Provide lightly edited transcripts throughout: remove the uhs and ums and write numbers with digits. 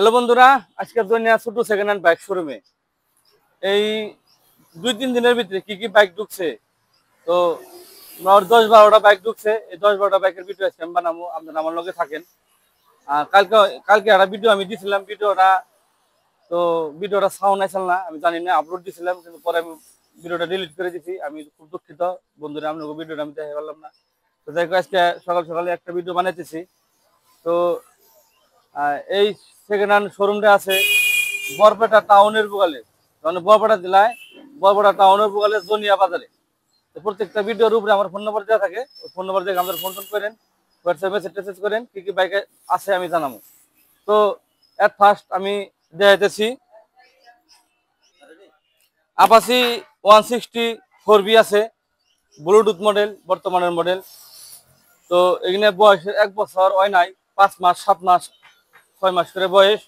Hello বন্ধুরা, আজকের দুনিয়া ছোট সেকেন্ড হ্যান্ড বাইক শোরুমে এই 2-3 দিনের ভিতরে কি কি বাইক ঢুকছে। তো আমার 10-12টা বাইক ঢুকছে। এই 10-12টা বাইকের ভিডিও আজকে আমি বানাবো, আপনারা আমার লগে থাকেন। আর কালকে কালকে একটা ভিডিও আমি দিয়েছিলাম, ভিডিওটা সাউন্ড আসল না, আমি জানি না, আপলোড দিয়েছিলাম কিন্তু পরে আমি ভিডিওটা ডিলিট করে দিয়েছি। আমি খুব দুঃখিত বন্ধুরা, আপনাকে ভিডিওটা আমি দেখতে পারলাম না। তো যাই হোক, আজকে সকাল সকালে একটা ভিডিও বানাইতেছি। তো এই সেকেন্ড হ্যান্ড শোরুমটা আছে বরপেটা টাউনের বুগালে, মানে বরপেটা জেলায় বরপেটা টাউনের বুগালে জনিয়া বাজারে। তো প্রত্যেকটা ভিডিওর উপরে আমার ফোন নাম্বার দেওয়া থাকে, ওই ফোন নাম্বার দেখে আমাদের ফোন করেন, হোয়াটসঅ্যাপ মেসেজ করেন, কি কি বাইকে আছে আমি জানাবো। তো এট ফার্স্ট আমি দেখাইতেছি আপাসি 164B আছে, ব্লুটুথ মডেল, বর্তমানের মডেল। তো এখানে বয়সের 1 বছর হয় নাই, 5 মাস 7 মাস 6 মাস করে বয়স।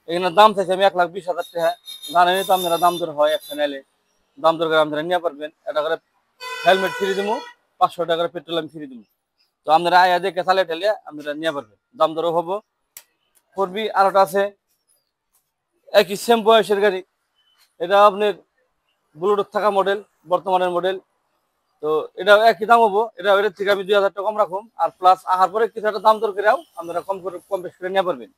এখানে দাম চাইছে আমি 1,20,000 টাকা। জানেনই তো আপনারা, দাম দর হয় একটা নেলে, দাম দর করে আপনারা নিয়ে পারবেন। এটা করে হেলমেট ফ্রি দিব, 500 টাকা করে পেট্রোল আমি ফ্রি দিব। তো আপনারা আয়া দেখে চালে ঠেলে আপনারা নিয়ে পারবেন, দাম দরও হবো। 4B আরোটা আছে, একই সেম বয়সের গাড়ি। এটা আপনার ব্লুটুথ থাকা মডেল, বর্তমানের মডেল। তো এটা একই দাম হবো, এটা এর থেকে আমি 2,000 টাকা কম রাখুন, আর প্লাস আহার পরে কিছু একটা দাম দর করেও আপনারা কম বেশ করে নিয়ে পারবেন।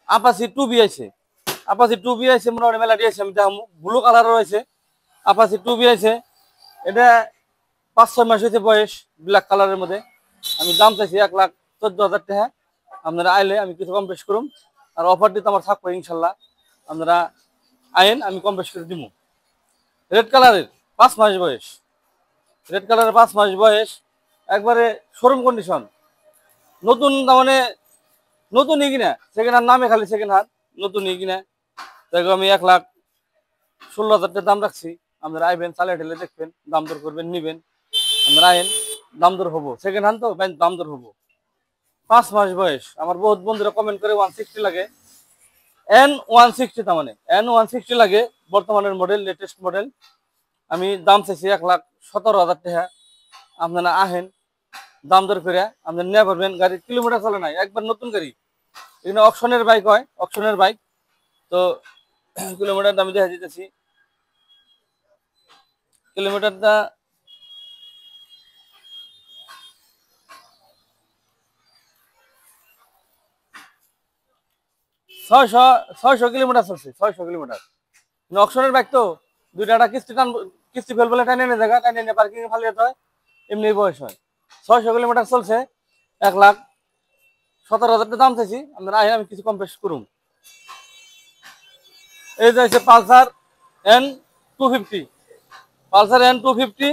আপাসি 2B আছে, আপাসি 2B আছে, মোটামুটি মেলাটি আছে, আমি দেখাবো। ব্লু কালারও রয়েছে, আপাসি 2B আছে। এটা 5-6 মাস হয়েছে বয়স, ব্ল্যাক কালারের মধ্যে। আমি দাম চাইছি 1,14,000 টাকা। আপনারা আইলে আমি কিছু কম বেশ করুন, আর অফার দিতে আমার থাকবো ইনশাল্লাহ। আপনারা আইন, আমি কম বেশ করে দিব। রেড কালারের 5 মাস বয়স, রেড কালারের 5 মাস বয়স, একবারে শোরুম কন্ডিশন, নতুন। তার মানে নতুনই কিনা, সেকেন্ড হ্যান্ড নামে খালি সেকেন্ড হ্যান্ড, নতুনই কিনা। দেখো আমি 1,16,000 টাকা দাম রাখছি। আপনারা আইবেন, চালে ঢেলে দেখবেন, দাম দর করবেন, নিবেন। আপনারা আইন, দাম দর হবো, সেকেন্ড হ্যান্ড তো দাম দর হবো। 5 মাস বয়স। আমার বহুত বন্ধুরা কমেন্ট করে 160 লাগে, N160, তার মানে N160 লাগে, বর্তমানের মডেল, লেটেস্ট মডেল। আমি দাম চাইছি 1,17,000 টাকা। আপনারা আহেন, দাম দর করে আপনারা নিয়ে পারবেন। গাড়ির কিলোমিটার চলে নাই, একবার নতুন গাড়ি। এখানে অকশনের বাইক হয়, অকশনের বাইক। তো কিলোমিটারটা আমি দেখা দিতেছি, কিলোমিটারটা 600 কিলোমিটার চলছে, 600 কিলোমিটার। অকশনের বাইক তো, দুইটা কিস্তি ফেল বলে টাইনে নিয়ে জায়গা, টাইনে নিয়ে পার্কিং ফালিয়ে হয়, এমনি বয়স হয়। 600 কিলোমিটার চলছে, 1,17,000 দাম চাইছি। আপনারা আহেন, আমি কিছু কম বেশ করুন। এই যে আছে পালসার N250, পালসার N250,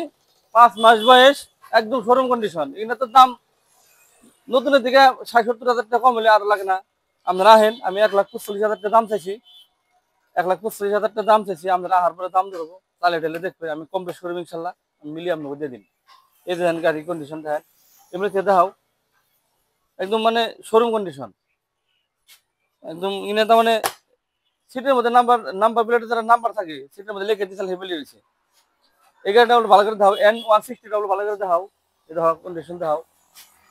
5 মাস বয়স, একদম শোরুম কন্ডিশন। এখানে তো দাম নতুনের দিকে 60-70,000 টাকা কম হলে আরো লাগে না। আপনারা আহেন, আমি 1,45,000 টাকা দাম চাইছি, 1,45,000 টাকা দাম চাইছি। আপনারা আহার পরে দাম ধরবো, তালে ঢেলে দেখবে, আমি কম বেশ করবো ইনশাল্লাহ। আমি মিলিয়ে আপনাকে দিয়ে দিন। এই যে গাড়ি কন্ডিশন দেখেন, এমনিতে দেখাও, একদম মানে শোরুম কন্ডিশন, একদম। ইনে তার মানে সিটের মধ্যে নাম্বার প্লেটে যারা নাম্বার থাকে, সিটের মধ্যে লিখে দিয়েছিল হেভেলি রয়েছে। এই গাড়িটা ভালো করে দেখাও, N160 ভালো করে দেখাও। এই দেখো কন্ডিশন দেখাও,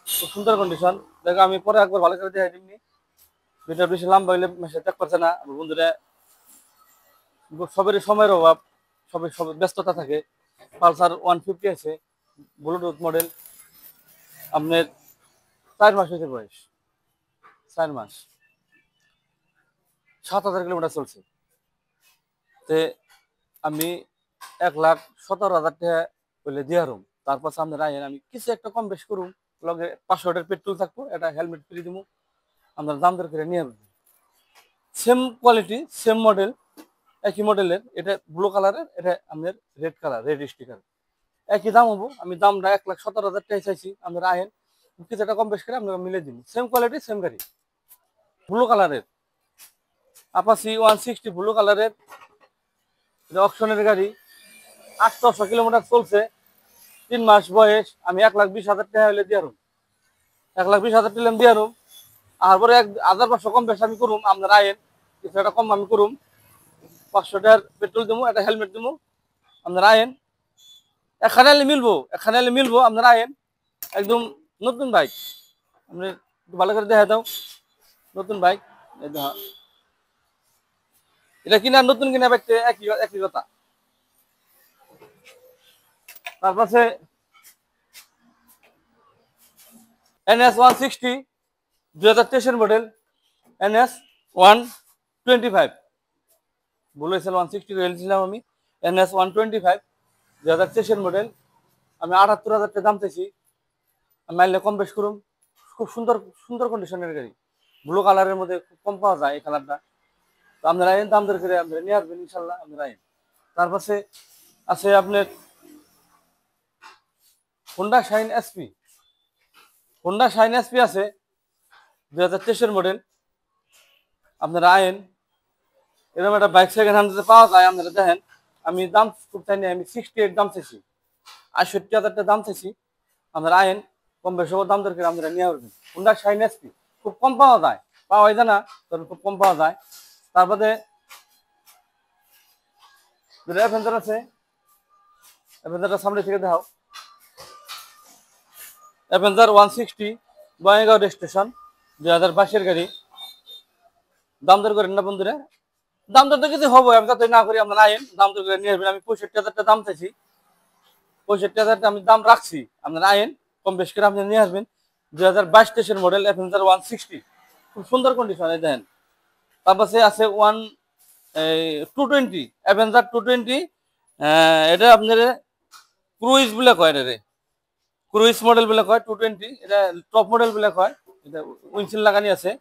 খুব সুন্দর কন্ডিশন। দেখো আমি পরে একবার ভালো করে দেখাই দিমনি, ভিডিও বেশি লম্বা হইলে মেসেজ চেক করছে না। আমার বন্ধুরা সবেরই সময়ের অভাব, সবাই ব্যস্ততা থাকে। পালসার 150 আছে, ব্লুটুথ মডেল। আপনার 4 মাস হয়েছে বয়স, 4 মাস, 7,000 কিলোমিটার চলছে। তে আমি 1,17,000 টাকা বলে দিয়ে রুম। তারপর সামনে রাখেন, আমি কিছু একটা কম বেশ করুন, লগে 500 টাকার পেট্রোল থাকবো, এটা হেলমেট ফ্রি দিব। আপনার দাম দর করে নিয়ে আসবেন। সেম কোয়ালিটি, সেম মডেল, একই মডেলের। এটা ব্লু কালারের, এটা আপনার রেড কালার, রেড স্টিকার। একই দাম হবো। আমি দামটা 1,17,000 টাকা চাইছি। আপনারা আহেন, কিছু একটা কম বেশ করে আপনারা মিলে দিন। সেম কোয়ালিটি, সেম গাড়ি, ব্লু কালারের আপাসি 160, ব্লু কালারের, অকশনের গাড়ি। 800 কিলোমিটার চলছে, 3 মাস বয়স। আমি 1,20,000 টাকা হলে দিয়ে রুম, 1,20,000 টাকা দিয়ে রুম। আর পরে 1,500 কম বেশ আমি করুম। আপনারা আয়েন, কিছু একটা কম আমি করুম। 500 টাকার পেট্রোল দেবো, একটা হেলমেট দেবো। আপনারা আয়েন, এখানে এলে মিলবো, এখানে এলে মিলবো। আপনারা আয়েন, একদম নতুন বাইক। আপনি ভালো করে দেখা দাও, নতুন বাইক। এই দেখো, এটা কিনা নতুন কিনা ব্যক্তি একই একই কথা। তারপরে NS 160 2023 মডেল, NS 125 বলেছিলাম 160 বলেছিলাম আমি, NS 125 2023 মডেল। আমি 78,000 টাকা দাম চাইছি, আমি মাইলে কম বেশ করুম। খুব সুন্দর সুন্দর কন্ডিশনের গাড়ি, ব্লু কালারের মধ্যে খুব কম পাওয়া যায় এই কালারটা। তো আপনারা আইন দাম দর করে আপনারা নিয়ে আসবেন ইনশাল্লাহ, আপনারা আইন। তারপরে আছে আপনার Honda shine SP, Honda shine SP আছে 2023 মডেল। আপনারা আইন, এরকম একটা বাইক সেকেন্ড হ্যান্ড পাওয়া যায়। আপনারা দেখেন, আমি দাম খুব চাইনি, আমি 68 দাম চাইছি, 68,000 টাকা দাম চাইছি। আপনারা আইন, কম বেশি দাম দর করে আপনারা নিয়ে আসবেন। হোন্ডা শাইন এসপি খুব কম পাওয়া যায়, পাওয়া যায় না, তবে খুব কম পাওয়া যায়। তারপরে অ্যাভেঞ্জার আছে, অ্যাভেঞ্জারটা সামনে থেকে দেখাও। অ্যাভেঞ্জার 160 বঙ্গাইগাঁও রেজিস্ট্রেশন 2022 গাড়ি। দাম দর করেন না বন্ধুরা, দাম দর তো কিছু হবো, আমি যাতে না করি আপনারা আইন দাম দর করে নিয়ে আসবেন। আমি 65,000 টাকা দাম চাইছি, 65,000 টাকা আমি দাম রাখছি। আপনারা আইন কম বেশ করে আপনি নিয়ে আসবেন। 2022 মডেল অ্যাভেঞ্জার 160 খুব সুন্দর কন্ডিশন, এই দেখেন। তারপরে আছে 220 অ্যাভেঞ্জার 220, এটা আপনার ক্রুইজ বলে কয়, এটা ক্রুইজ মডেল বলে কয় 220, এটা টপ মডেল বলে কয়। এটা উইন্ডশিল লাগানি আছে।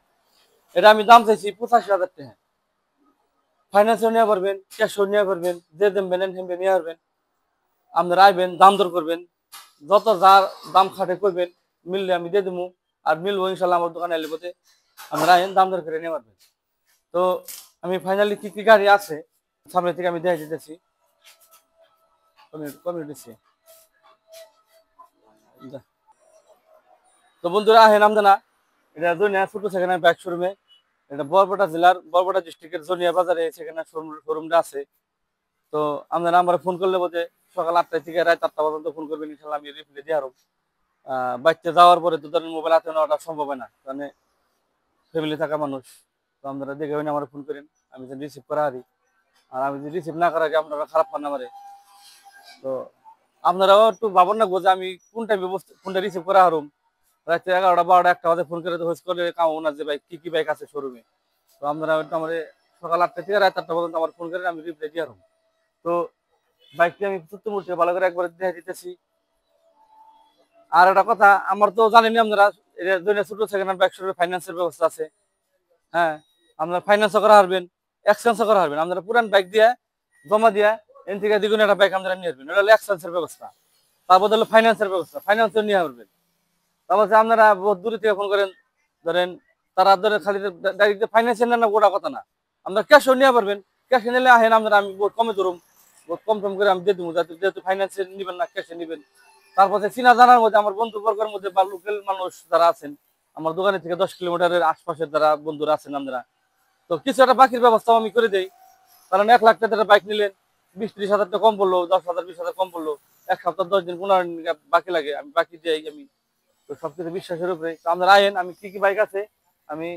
এটা আমি দাম চাইছি 85,000 টাকা। ফাইন্যান্সও নিয়ে পারবেন, ক্যাশও নিয়ে পারবেন, যে দেবেন হেমবে নিয়ে পারবেন। আপনারা আইবেন, দাম দর করবেন, যত যার দাম খাটে করবেন, মিললে আমি দিয়ে দেবো। আর মিলবো ইনশাল্লাহ আমার দোকানে এলে পথে, আপনারা আইন দাম দর করে নিয়ে পারবেন। তো আমি ফাইনালি কি কি গাড়ি আছে সামনে থেকে আমি দেখে দিতেছি। তো বন্ধুরা আহেন আমদানা, এটা জনিয়া ছোট সেখানে বাইক শোরুমে, এটা বরপেটা জেলার বরপেটা ডিস্ট্রিক্টের জনিয়া বাজারে সেখানে শোরুমটা আছে। তো আপনারা আমার ফোন করলে বোধে সকাল 8টা থেকে রাত 8টা পর্যন্ত ফোন করবেন, ইনশাল্লাহ আমি রিপ্লাই দিয়ে আরো। বাচ্চা যাওয়ার পরে তো ধরেন মোবাইল হাতে নেওয়াটা সম্ভব হয় না, মানে ফ্যামিলি থাকা মানুষ। তো আপনারা দেখে হইনি আমার ফোন করেন, আমি যদি রিসিভ করা হারি। আর আমি যদি রিসিভ না করা আপনারা খারাপ পান আমারে। তো আপনারাও একটু ভাবন না যে আমি কোন টাইমে ফোনটা রিসিভ করা হারুম। রাত্রে 11টা 12টা 1টা বাজে ফোন করে তো হোস করে কামাবো না যে ভাই কি কি বাইক আছে শোরুমে। তো আপনারা একটু আমার সকাল 8টা থেকে রাত 8টা পর্যন্ত আমার ফোন করেন, আমি রিপ্লাই দিয়ে হারুম। তো বাইকটি আমি সত্যি মুহূর্তে ভালো করে একবার দেখে দিতেছি। আর একটা কথা, আমার তো জানেনি আপনারা ছোট সেকেন্ড হ্যান্ড বাইক শোরুমে ফাইন্যান্সের ব্যবস্থা আছে। হ্যাঁ, আপনারা ফাইন্যান্সও করা হারবেন, এক্সচেঞ্জও করা হারবেন। আপনারা পুরান বাইক দিয়ে জমা দিয়ে এন থেকে দ্বিগুণ একটা বাইক আপনারা নিয়ে আসবেন, এটা হলো এক্সচেঞ্জের ব্যবস্থা। তারপর হলো ফাইন্যান্সের ব্যবস্থা, ফাইন্যান্সও নিয়ে আসবেন। তারপর আপনারা বহুত দূরে থেকে ফোন করেন, ধরেন তারা ধরেন খালি ডাইরেক্ট ফাইন্যান্সে নেন না, গোটা কথা না, আপনারা ক্যাশও নিয়ে পারবেন। ক্যাশে নিলে আহেন আপনারা, আমি বহুত কমে ধরুম, বহুত কম কম করে আমি দিয়ে দেবো, যাতে যেহেতু ফাইন্যান্সে নেবেন না ক্যাশে নেবেন। তারপরে চিনা জানার মধ্যে আমার বন্ধু বর্গের মধ্যে বা লোকাল মানুষ যারা আছেন, আমার দোকানের থেকে 10 কিলোমিটারের আশপাশের যারা বন্ধুরা আছেন আপনারা, তো কিছু একটা বাকির ব্যবস্থাও আমি করে দেই। কারণ 1 লাখ টাকার বাইক নিলেন, 20-30 হাজার টাকা কম পড়লো, 10,000 20,000 কম পড়লো, 1 সপ্তাহ 10 দিন 15 দিন বাকি লাগে, আমি বাকি দিয়ে আমি। তো সবকিছু বিশ্বাসের উপরে। তো আপনারা আইন, আমি কি কি বাইক আছে আমি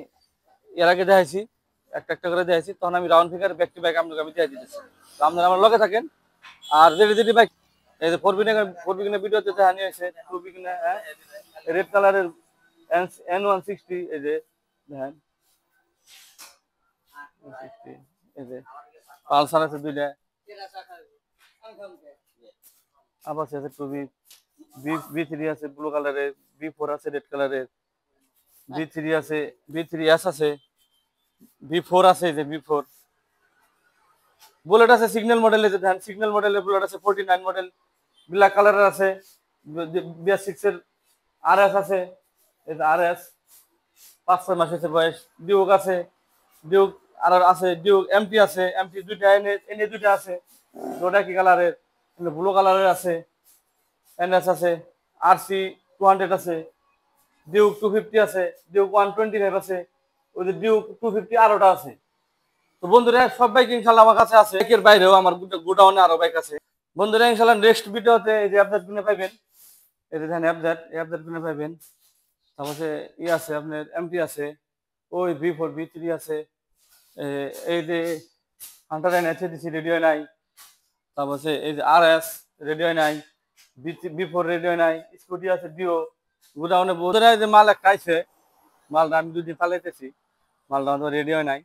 এর আগে দেখাইছি, একটা একটা করে দেখাইছি, তখন আমি রাউন্ড ফিগার ব্যক্তি বাইক আপনাকে আমি দিয়ে দিতেছি। তো আপনারা আমার লগে থাকেন। আর যেটি যেটি বাইক, এই যে ফোরবিগিনের ভিডিওতে দেখা নিয়ে এসে ফোরবিগিনের রেড কালারের N160, এই যে দেখেন, এই যে পালসার আছে 2টা, আবার আছে টুবি V3 আছে ব্লু কালারের, V4 আছে রেড কালারের, V3 আছে, V3S আছে, V4 আছে, যে V4 বুলেট আছে সিগন্যাল মডেলে, যে দেখেন সিগন্যাল মডেলের বুলেট আছে 49 মডেল, ব্ল্যাক কালারের আছে। BS6 এর RS আছে, এই যে RS 5-6 মাস হয়েছে বয়স। ডিউক আছে, ডিউক আর আছে, ডিউক MT আছে, MT 2টা, এনে 2টা আছে, দুটা কি কালারের, ব্লু কালারের আছে, NS আছে, RC 200 আছে, ডিউক 250 আছে, ডিউক 125 আছে, ওই যে ডিউক 250 আরোটা আছে। তো বন্ধুরা সব বাইক ইনশাল্লাহ আমার কাছে আছে, বাইকের বাইরেও আমার গোডাউনে আরো বাইক আছে। বন্ধুরা ইনশাল্লাহ নেক্সট ভিডিওতে এই যে আপডেট গুলো পাইবেন, এই যে দেখেন আপডেট গুলো পাইবেন। তারপরে আছে আপনার MT আছে, ওই V4 V3 আছে, এই যে হান্টার দিছি রেডিও নাই, তারপর হচ্ছে এই যে RS রেডিও নাই, V4 রেডিও নাই, স্কুটি আছে ডিও, গোডাউনে বহুত যে মাল একটা আইছে, মালটা আমি 2 দিন চালাইতেছি, মালটা আমার রেডিও নাই,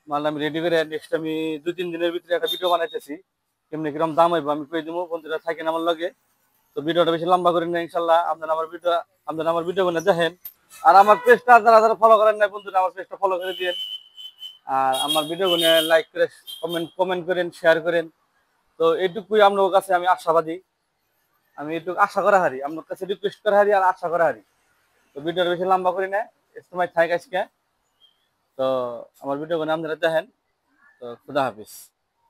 মালটা আমি রেডি করে নেক্সট আমি 2-3 দিনের ভিতরে একটা ভিডিও বানাইতেছি, কেমনি কিরকম দাম হইব আমি কই দেবো, বন্ধুরা থাকেন আমার লগে। তো ভিডিওটা বেশি লম্বা করি না, ইনশাল্লাহ আপনারা আমার ভিডিও গুলো দেখেন। আর আমার পেজটা যারা যারা ফলো করেন না বন্ধুরা, আমার পেজটা ফলো করে দিন। আর আমার ভিডিও গুলো লাইক করে কমেন্ট করেন, শেয়ার করেন। তো এইটুকুই আপনার কাছে আমি আশাবাদী, আমি এইটুকু আশা করা হারি, আপনার কাছে রিকোয়েস্ট করা হারি আর আশা করা হারি। তো ভিডিওটা বেশি লম্বা করি না, সময় থাকে আজকে। তো আমার ভিডিও গুলো আপনারা দেখেন। তো খুদা হাফিজ।